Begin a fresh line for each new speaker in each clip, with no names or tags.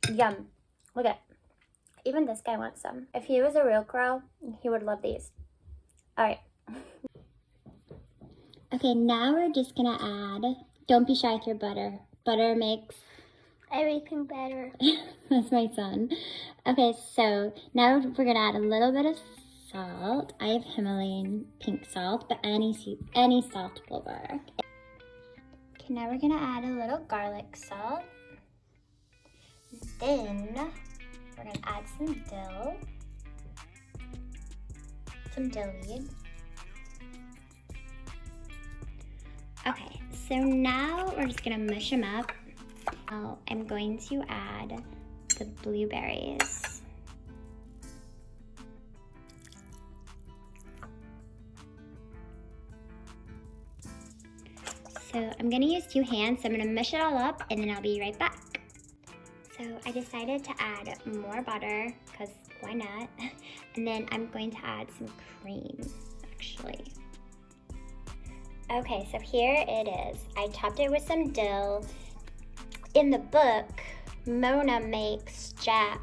Yum. Look at it. Even this guy wants some. If he was a real crow, he would love these. All right. Okay, now we're just gonna add, don't be shy with your butter. Butter makes
Everything better.
That's my son. Okay, so now we're gonna add a little bit of salt. I have Himalayan pink salt, but any salt will work. Okay, now we're gonna add a little garlic salt. Then we're gonna add some dill. Some dill weed. Okay, so now we're just gonna mush them up. Now I'm going to add the blueberries. So I'm gonna use 2 hands, so I'm gonna mush it all up and then I'll be right back. So I decided to add more butter, because why not? And then I'm going to add some cream, actually. Okay, so here it is. I topped it with some dill. In the book, Mona makes Jack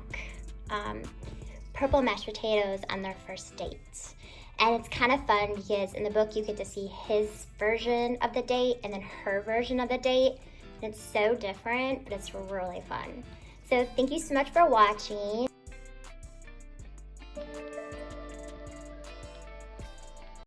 purple mashed potatoes on their first date. And it's kind of fun because in the book you get to see his version of the date and then her version of the date. And it's so different, but it's really fun. So thank you so much for watching.